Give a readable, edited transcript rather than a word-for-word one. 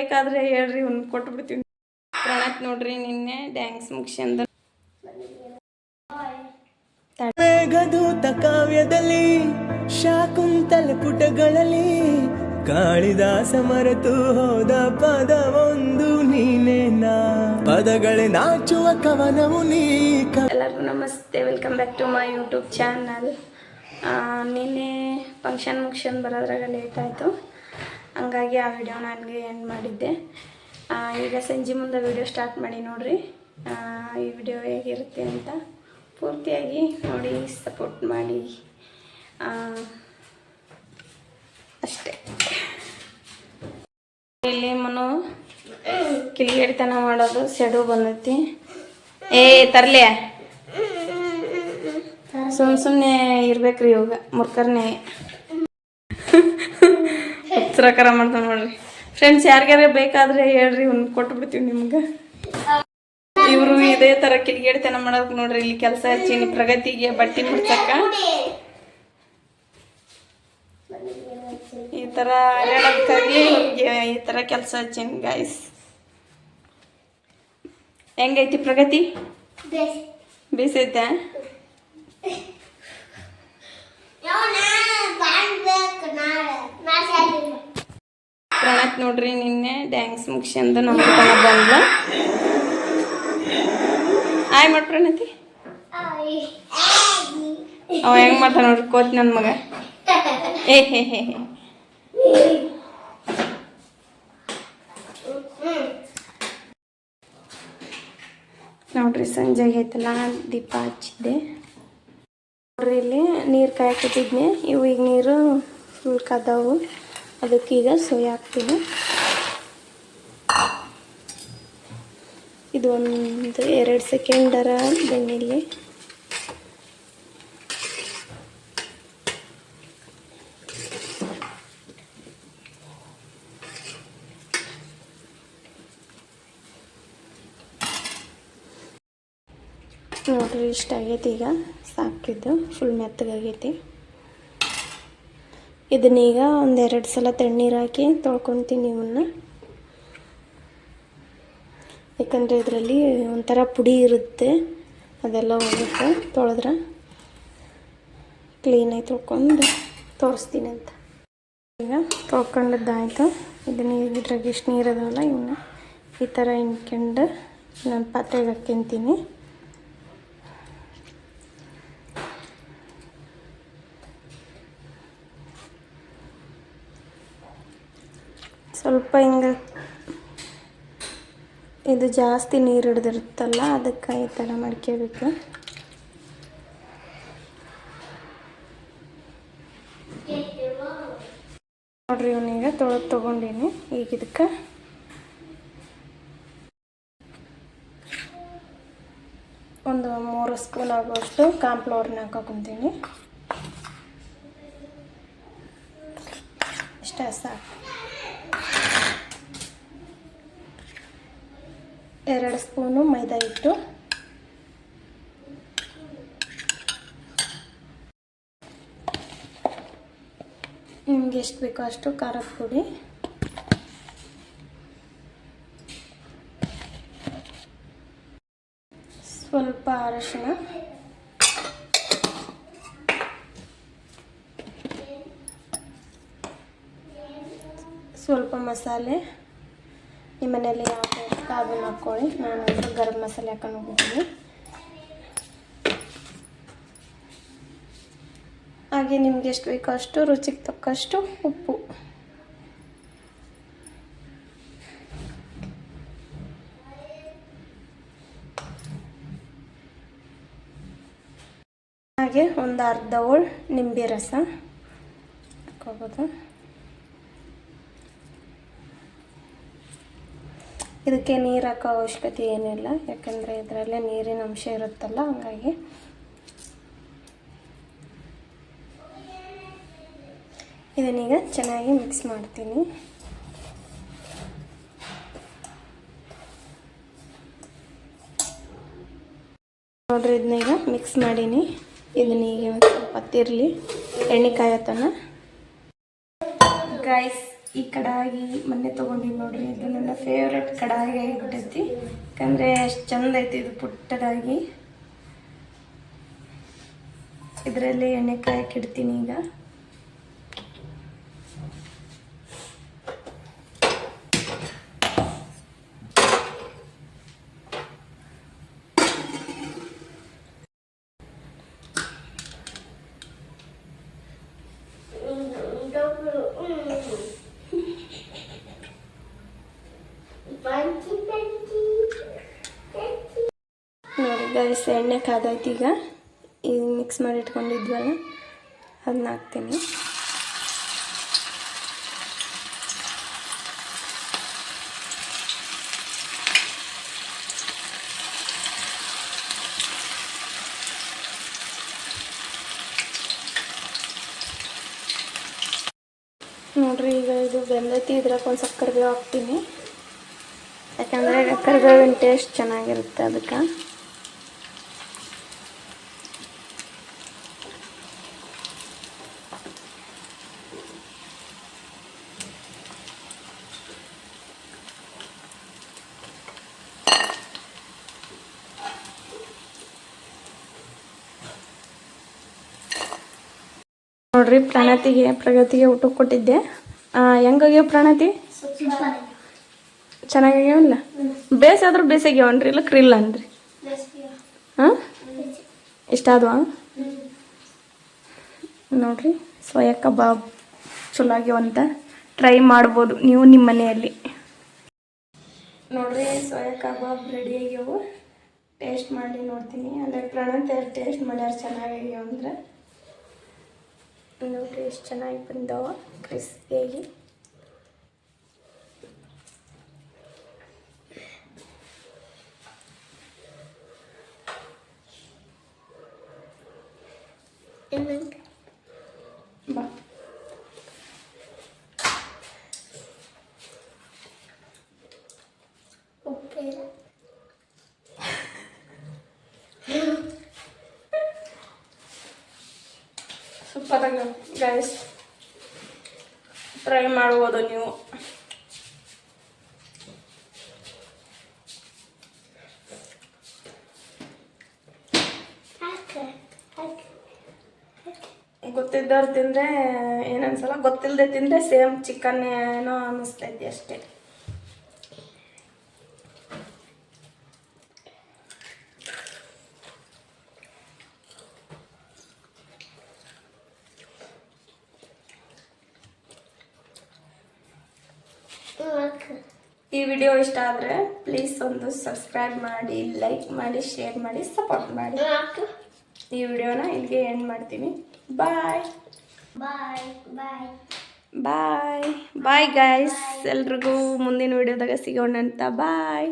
ಬೇಕಾದ್ರೆ ಹೇಳ್ರಿ ಒಂದು ಕೊಟ್ಬಿಡ್ತೀವಿ. ಪ್ರಣತ್ ನೋಡ್ರಿ ನಿನ್ನೆ ಡ್ಯಾನ್ಸ್ ಮುಗಿಸ್ಯಂದ ಮೇಘದೂತ ಕಾವ್ಯದಲ್ಲಿ ಶಾಕುಂತಲ ಪುಟಗಳಲ್ಲಿ ಕಾಳಿದಾಸ ಮರೆತು ಹೋದ ಪದವೊಂದು ನೀನೇನಾ ಪದಗಳೇ ನಾಚುವ ಕವನವು ನೀ. ಎಲ್ಲರಿಗೂ ನಮಸ್ತೆ, welcome back to my YouTube channel. ನಿನ್ನೆ ಫಂಕ್ಷನ್ ಮುಗಿಸ್ಕೊಂಡು ಬರೋದ್ರಾಗ ಲೇಟ್ ಆಯಿತು, ಹಂಗಾಗಿ ಆ ವಿಡಿಯೋ ನನಗೆ ಎಂಡ್ ಮಾಡಿದ್ದೆ. ಈಗ ಸಂಜೆ ಮುಂದೆ ವಿಡಿಯೋ ಸ್ಟಾರ್ಟ್ ಮಾಡಿ ನೋಡಿರಿ. ಈ ವಿಡಿಯೋ ಹೇಗಿರುತ್ತೆ ಅಂತ ಪೂರ್ತಿಯಾಗಿ ನೋಡಿ, ಸಪೋರ್ಟ್ ಮಾಡಿ ಅಷ್ಟೇ. ಇಲ್ಲಿ ಮನು ಕಿಲಿಗೇಡಿತನ ಮಾಡೋದು ಸೆಡು ಬಂದೈತಿ. ತರ್ಲೆ ಸುಮ್ಮನೆ ಇರ್ಬೇಕ್ರಿ ಇವಾಗ ಮುರ್ಕರ್ನೆ ಉತ್ಸರಕರ ಮಾಡ್ತಾನೆ ನೋಡ್ರಿ. ಫ್ರೆಂಡ್ಸ್, ಯಾರಿಗಾರ ಬೇಕಾದ್ರೆ ಹೇಳ್ರಿ, ಒಂದು ಕೊಟ್ಬಿಡ್ತೀವಿ ನಿಮ್ಗೆ. ಇವರು ಇದೇ ಥರ ಕಿಡಿಗೇಡಿತನ ಮಾಡೋದಕ್ಕೆ ನೋಡ್ರಿ, ಇಲ್ಲಿ ಕೆಲಸ ಹಚ್ಚೀನಿ ಪ್ರಗತಿಗೆ ಬಟ್ಟೆ ಮುಡ್ಸಕ್ಕ. ಈ ಥರ ಹೇಳೋದಕ್ಕಾಗಿ ಈ ಥರ ಕೆಲಸ ಹಚ್ಚೀನಿ ಗಾಯ್ಸ್. ಹೆಂಗೈತಿ ಪ್ರಗತಿ? ಬೇಸೈತೆ? ಪ್ರಣತ್ ನೋಡ್ರಿ ನಿನ್ನೆ ಡ್ಯಾನ್ಸ್ ಮುಗಿಸ್ಯಂದು ನಮ್ಮ ತನ ಬಂದ್ಲ. ಆಯ್ ಮಾಡಿ ಪ್ರಣತಿ. ಅವ ಹೆಂಗ್ ಮಾಡ್ತಾನ ನೋಡ್ರಿ ಕೋತಿ ನನ್ನ ಮಗ. ಹೇ ನೋಡ್ರಿ ಸಂಜೆ ಆಗೈತಲ್ಲ, ದೀಪ ಹಚ್ಚಿದ್ದೆ ನೋಡ್ರಿ. ಇಲ್ಲಿ ನೀರು ಕಾಯಕ್ಕಿಟ್ಟಿದ್ನೆ, ಇವು ಈಗ ನೀರು ಫುಲ್ ಕದಾವು, ಅದಕ್ಕೀಗ ಸೋಯ್ ಹಾಕ್ತೀನಿ. ಇದು ಒಂದು 2 ಸೆಕೆಂಡರ ಬೆಣ್ಣೆಲ್ಲಿ ನೋಡ್ರಿ. ಇಷ್ಟ ಆಗೈತಿ, ಈಗ ಸಾಕಿದ್ದು ಫುಲ್ ಮೆತ್ತಗಾಗೈತಿ. ಇದನ್ನೀಗ 1-2 ಸಲ ತಣ್ಣೀರು ಹಾಕಿ ತೊಳ್ಕೊತೀನಿ ಇವನ್ನ, ಯಾಕಂದರೆ ಇದರಲ್ಲಿ ಒಂಥರ ಪುಡಿ ಇರುತ್ತೆ, ಅದೆಲ್ಲ ಹೋಗುತ್ತೆ. ತೊಳೆದ್ರೆ ಕ್ಲೀನಾಗಿ ತೊಳ್ಕೊಂಡು ತೋರಿಸ್ತೀನಿ ಅಂತ. ಈಗ ತೊಳ್ಕೊಂಡದ್ದಾಯ್ತು. ಇದನ್ನ ಇದ್ರಾಗ ಇಷ್ಟು ನೀರು ಅದಾವಲ್ಲ, ಇವನ್ನ ಈ ಥರ ಹಿಂಡ್ಕೊಂಡು ನಾನು ಪಾತ್ರೆಗೆ ಹಾಕ್ಕೊಂತೀನಿ. ಸ್ವಲ್ಪ ಹಿಂಗೆ ಇದು ಜಾಸ್ತಿ ನೀರು ಹಿಡ್ದಿರುತ್ತಲ್ಲ, ಅದಕ್ಕೆ ಈ ಥರ ಮಾಡ್ಕೋಬೇಕು. ನೋಡ್ರಿ, ಇವನೀಗ ತೊಗೊಂಡೀನಿ. ಈಗ ಇದಕ್ಕೆ ಒಂದು 3 ಸ್ಪೂನ್ ಆಗುವಷ್ಟು ಕಾರ್ನ್ಫ್ಲವರ್ನ ಹಾಕೋತೀನಿ. ಇಷ್ಟ ಸಾಕು. 2 ಸ್ಪೂನು ಮೈದಾ ಹಿಟ್ಟು, ನಿಮ್ಗೆ ಎಷ್ಟು ಬೇಕೋ ಅಷ್ಟು ಖಾರದ ಪುಡಿ, ಸ್ವಲ್ಪ ಅರಿಶಿನ, ಸ್ವಲ್ಪ ಮಸಾಲೆ. ನಿಮ್ಮ ಮನೇಲಿ ಯಾವ ಇರುತ್ತೆ ಅದನ್ನು ಹಾಕ್ಕೊಳ್ಳಿ. ನಾನಂದ್ರೆ ಗರಂ ಮಸಾಲೆ ಹಾಕೊಂಡು ಹೋಗ್ತೀನಿ. ಹಾಗೆ ನಿಮ್ಗೆ ಎಷ್ಟು ಬೇಕೋ ಅಷ್ಟು ರುಚಿಗೆ ತಕ್ಕಷ್ಟು ಉಪ್ಪು. ಹಾಗೆ ಒಂದು ಅರ್ಧ ಹೋಳು ನಿಂಬೆ ರಸ ಹಾಕೋಬೋದು. ಇದಕ್ಕೆ ನೀರು ಹಾಕೋ ಅವಶ್ಯಕತೆ ಏನಿಲ್ಲ, ಯಾಕಂದರೆ ಇದರಲ್ಲೇ ನೀರಿನ ಅಂಶ ಇರುತ್ತಲ್ಲ, ಹಂಗಾಗಿ. ಇದನ್ನೀಗ ಚೆನ್ನಾಗಿ ಮಿಕ್ಸ್ ಮಾಡ್ತೀನಿ. ನೋಡ್ರಿ, ಇದನ್ನೀಗ ಮಿಕ್ಸ್ ಮಾಡೀನಿ. ಇದನ್ನೀಗ ಒಂದು ಸ್ವಲ್ಪ ತಿರ್ಲಿ, ಎಣ್ಣೆ ಕಾಯತನ. ಗೈಸ್, ಈ ಕಡಾಯಿ ಮೊನ್ನೆ ತೊಗೊಂಡಿನಿ ನೋಡ್ರಿ, ಇದನ್ನು ಫೇವ್ರೆಟ್ ಕಡಾಯಿ ಆಗಿಬಿಟ್ಟೈತಿ. ಯಾಕಂದರೆ ಎಷ್ಟು ಚಂದ ಐತಿ ಇದು ಪುಟ್ಟದಾಗಿ. ಇದರಲ್ಲಿ ಎಣ್ಣೆ ಕಾಯಕ್ಕಿಡ್ತೀನಿ ಈಗ. ನೋಡಿ ಗೈಸ್, ಎಣ್ಣೆ ಕಾದೈತಿ. ಈಗ ಮಿಕ್ಸ್ ಮಾಡಿ ಇಟ್ಕೊಂಡಿದ್ವಲ್ಲ ಅದನ್ನ ಹಾಕ್ತೀನಿ. ನೋಡ್ರಿ, ಈಗ ಇದು ಬೆಂದೈತಿ. ಇದ್ರಾಗ ಒಂದು ಸ್ವಲ್ಪ ಕರಿಬೇವು ಹಾಕ್ತೀನಿ. ಯಾಕಂದರೆ ಕರಿಬೇವಿನ ಟೇಸ್ಟ್ ಚೆನ್ನಾಗಿರುತ್ತೆ ಅದಕ್ಕೆ. ನೋಡ್ರಿ, ಪ್ರಗತಿಗೆ ಊಟ ಕೊಟ್ಟಿದ್ದೆ. ಹೆಂಗಾಗ್ಯಾವ ಪ್ರಣತಿ? ಚೆನ್ನಾಗ್ಯಾವಲ್ಲ? ಬೇಸಾದ್ರೂ ಬೇಸಾಗ್ಯಾವನ್ರಿ, ಇಲ್ಲ ಕ್ರಿಲ್ಲ ಅನ್ರಿ? ಹಾಂ, ಇಷ್ಟ ಆದ್ವಾ? ನೋಡ್ರಿ, ಸೋಯಾ ಕಬಾಬ್ ಚಲೋ ಆಗ್ಯಾವಂತ. ಟ್ರೈ ಮಾಡ್ಬೋದು ನೀವು ನಿಮ್ಮ ಮನೆಯಲ್ಲಿ. ನೋಡ್ರಿ, ಸೋಯಾ ಕಬಾಬ್ ರೆಡಿ ಆಗ್ಯಾವು. ಟೇಸ್ಟ್ ಮಾಡಿ ನೋಡ್ತೀನಿ. ಅಂದರೆ ಪ್ರಣತಿ ಟೇಸ್ಟ್ ಮಾಡ್ಯಾರ ಚೆನ್ನಾಗ್ಯಾವ ಅಂದ್ರೆ. ನೋಡ್ರಿ ಎಷ್ಟು ಚೆನ್ನಾಗಿ ಬಂದವ ಕ್ರಿಸ್ಪಿಯಾಗಿ. ಬಾ, ಸೂಪರ್ ಆಗ್ಯಾವ ಗೈಸ್. ಟ್ರೈ ಮಾಡ್ಬೋದು ನೀವು. ಗೊತ್ತಿದ್ದವ್ರು ತಿಂದರೆ ಏನನ್ಸಲ್ಲ, ಗೊತ್ತಿಲ್ಲದೆ ತಿಂದರೆ ಸೇಮ್ ಚಿಕನ್ ಏನೋ ಅನ್ನಿಸ್ತೈತಿ ಅಷ್ಟೇ. ಈ ವಿಡಿಯೋ ಇಷ್ಟ ಆದರೆ ಪ್ಲೀಸ್ ಒಂದು ಸಬ್ಸ್ಕ್ರೈಬ್ ಮಾಡಿ, ಲೈಕ್ ಮಾಡಿ, ಶೇರ್ ಮಾಡಿ, ಸಪೋರ್ಟ್ ಮಾಡಿ. ಈ ವಿಡಿಯೋನ ಇಲ್ಲಿಗೆ ಎಂಡ್ ಮಾಡ್ತೀನಿ. ಬಾಯ್ ಬಾಯ್ ಬಾಯ್ ಬಾಯ್ ಬಾಯ್ ಗೈಸ್. ಎಲ್ರಿಗೂ ಮುಂದಿನ ವಿಡಿಯೋದಾಗ ಸಿಗೋಣ ಅಂತ. ಬಾಯ್.